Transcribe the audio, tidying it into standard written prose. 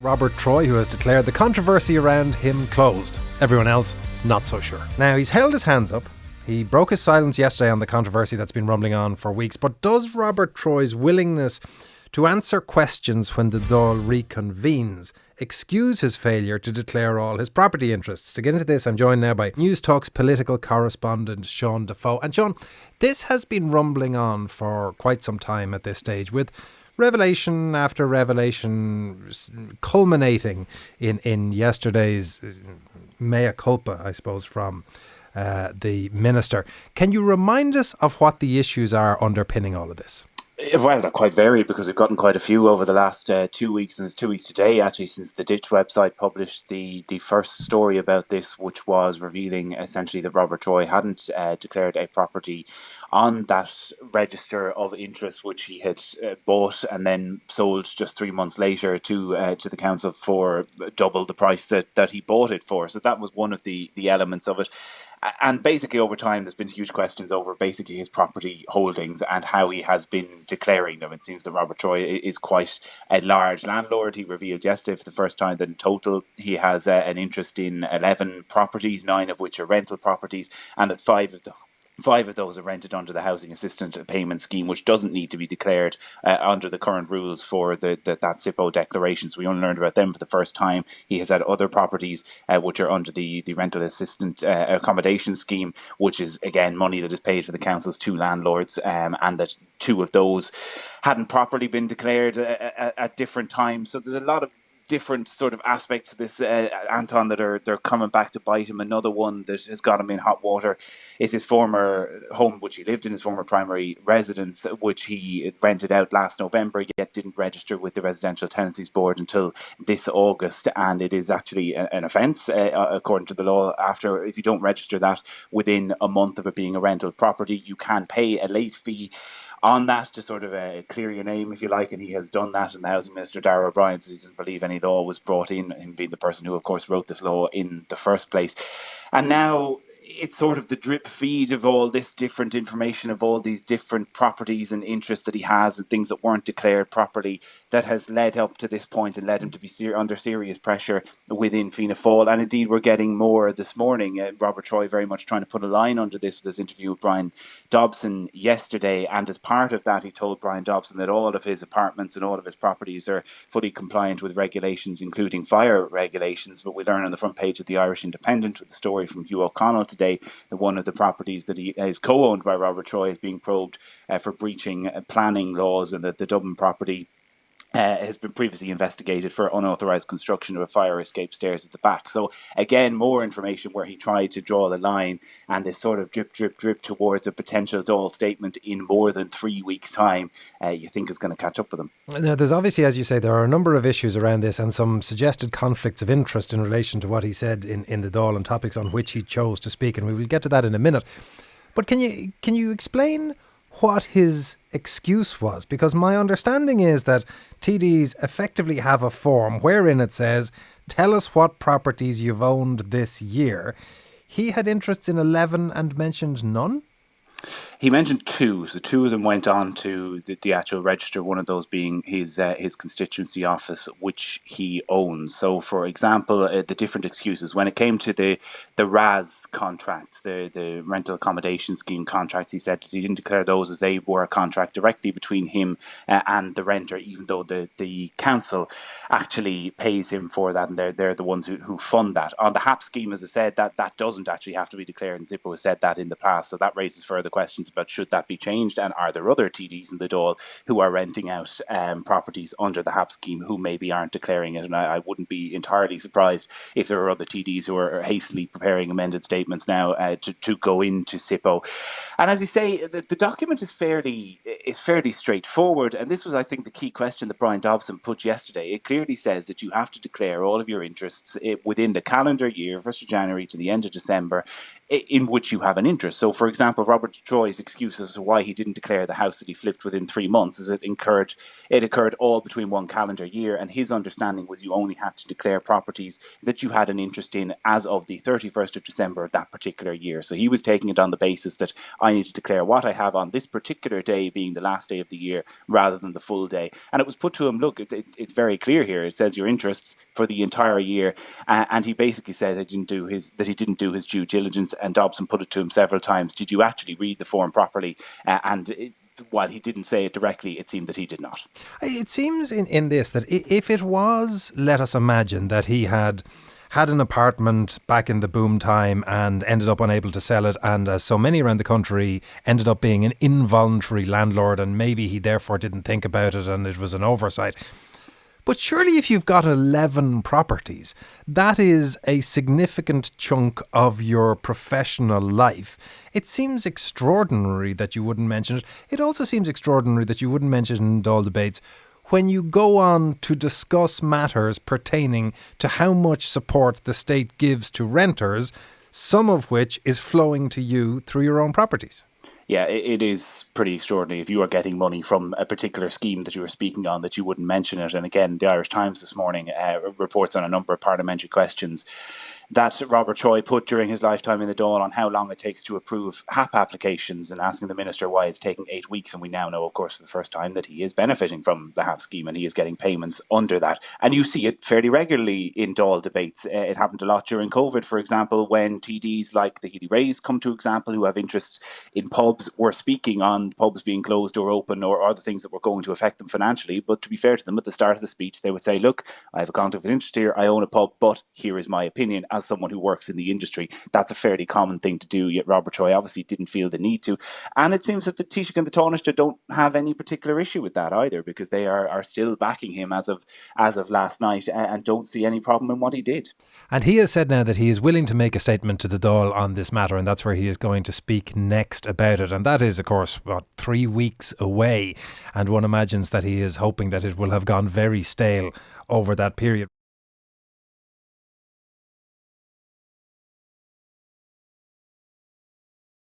Robert Troy, who has declared the controversy around him closed. Everyone else, not so sure. Now, he's held his hands up. He broke his silence yesterday on the controversy that's been rumbling on for weeks. But does Robert Troy's willingness to answer questions when the Dáil reconvenes excuse his failure to declare all his property interests? To get into this, I'm joined now by Newstalk's political correspondent, Sean Defoe. And Sean, this has been rumbling on for quite some time at this stage, with revelation after revelation culminating in yesterday's mea culpa, I suppose, from the minister. Can you remind us of what the issues are underpinning all of this? Well, they're quite varied because we've gotten quite a few over the last 2 weeks, and it's 2 weeks today, actually, since the Ditch website published the first story about this, which was revealing essentially that Robert Troy hadn't declared a property on that register of interest which he had bought and then sold just 3 months later to the council for double the price that he bought it for. So that was one of the elements of it. And basically over time there's been huge questions over basically his property holdings and how he has been declaring them. It seems that Robert Troy is quite a large landlord. He revealed yesterday for the first time that in total he has an interest in 11 properties, 9 of which are rental properties, and that 5 of those are rented under the Housing Assistant Payment Scheme, which doesn't need to be declared under the current rules for that SIPO declaration. So we only learned about them for the first time. He has had other properties which are under the Rental Assistant Accommodation Scheme, which is, again, money that is paid for the council's 2 landlords, and that 2 of those hadn't properly been declared at different times. So there's a lot of different sort of aspects of this, Anton, that they're coming back to bite him. Another one that has got him in hot water is his former home, which he lived in, his former primary residence, which he rented out last November, yet didn't register with the Residential Tenancies Board until this August. And it is actually an offence, according to the law. If you don't register that within a month of it being a rental property, you can pay a late fee on that to sort of clear your name, if you like, and he has done that. And the Housing Minister, Dáil O'Brien, says he doesn't believe any law was brought in, him being the person who, of course, wrote this law in the first place. And now it's sort of the drip feed of all this different information, of all these different properties and interests that he has and things that weren't declared properly, that has led up to this point and led him to be under serious pressure within Fianna Fáil. And indeed, we're getting more this morning. Robert Troy very much trying to put a line under this with his interview with Brian Dobson yesterday. And as part of that, he told Brian Dobson that all of his apartments and all of his properties are fully compliant with regulations, including fire regulations. But we learn on the front page of the Irish Independent with the story from Hugh O'Connell today that one of the properties that he is co-owned by Robert Troy is being probed for breaching planning laws, and that the Dublin property has been previously investigated for unauthorised construction of a fire escape stairs at the back. So again, more information where he tried to draw the line, and this sort of drip towards a potential Dáil statement in more than 3 weeks' time, you think is going to catch up with him. Now, there's obviously, as you say, there are a number of issues around this and some suggested conflicts of interest in relation to what he said in the Dáil and topics on which he chose to speak, and we will get to that in a minute. But can you explain what his excuse was? Because my understanding is that TDs effectively have a form wherein it says, tell us what properties you've owned this year. He had interests in 11 and mentioned none? He mentioned 2, so 2 of them went on to the actual register, one of those being his constituency office, which he owns. So, for example, the different excuses, when it came to the RAS contracts, the rental accommodation scheme contracts, he said he didn't declare those as they were a contract directly between him and the renter, even though the council actually pays him for that, and they're the ones who fund that. On the HAP scheme, as I said, that doesn't actually have to be declared, and SIPO has said that in the past, so that raises further questions about should that be changed, and are there other TDs in the Dáil who are renting out properties under the HAP scheme who maybe aren't declaring it. And I wouldn't be entirely surprised if there are other TDs who are hastily preparing amended statements now to go into SIPO. And as you say, the document is fairly straightforward, and this was, I think, the key question that Brian Dobson put yesterday. It clearly says that you have to declare all of your interests within the calendar year, 1st of January to the end of December, in which you have an interest. So, for example, Robert Troy's excuse as to why he didn't declare the house that he flipped within 3 months is it occurred all between one calendar year, and his understanding was you only had to declare properties that you had an interest in as of the 31st of December of that particular year. So he was taking it on the basis that I need to declare what I have on this particular day being the last day of the year rather than the full day. And it was put to him, look, it's very clear here. It says your interests for the entire year. And he basically said that he didn't do his due diligence, and Dobson put it to him several times. Did you actually read the form properly? While he didn't say it directly, it seemed that he did not. It seems in this that if it was, let us imagine, that he had an apartment back in the boom time and ended up unable to sell it, and as so many around the country ended up being an involuntary landlord, and maybe he therefore didn't think about it and it was an oversight. But surely if you've got 11 properties, that is a significant chunk of your professional life. It seems extraordinary that you wouldn't mention it. It also seems extraordinary that you wouldn't mention it in Dáil debates when you go on to discuss matters pertaining to how much support the state gives to renters, some of which is flowing to you through your own properties. Yeah, it is pretty extraordinary if you are getting money from a particular scheme that you were speaking on that you wouldn't mention it. And again, the Irish Times this morning reports on a number of parliamentary questions that Robert Troy put during his lifetime in the Dáil on how long it takes to approve HAP applications, and asking the minister why it's taking 8 weeks. And we now know, of course, for the first time that he is benefiting from the HAP scheme and he is getting payments under that. And you see it fairly regularly in Dáil debates. It happened a lot during COVID, for example, when TDs like the Healy Rays come to example, who have interests in pubs, were speaking on pubs being closed or open or other things that were going to affect them financially. But to be fair to them, at the start of the speech, they would say, look, I have a conflict of interest here. I own a pub, but here is my opinion as someone who works in the industry. That's a fairly common thing to do, yet Robert Troy obviously didn't feel the need to. And it seems that the Taoiseach and the Taoiseach don't have any particular issue with that either, because they are still backing him as of last night and don't see any problem in what he did. And he has said now that he is willing to make a statement to the Dáil on this matter, and that's where he is going to speak next about it. And that is, of course, 3 weeks away. And one imagines that he is hoping that it will have gone very stale over that period.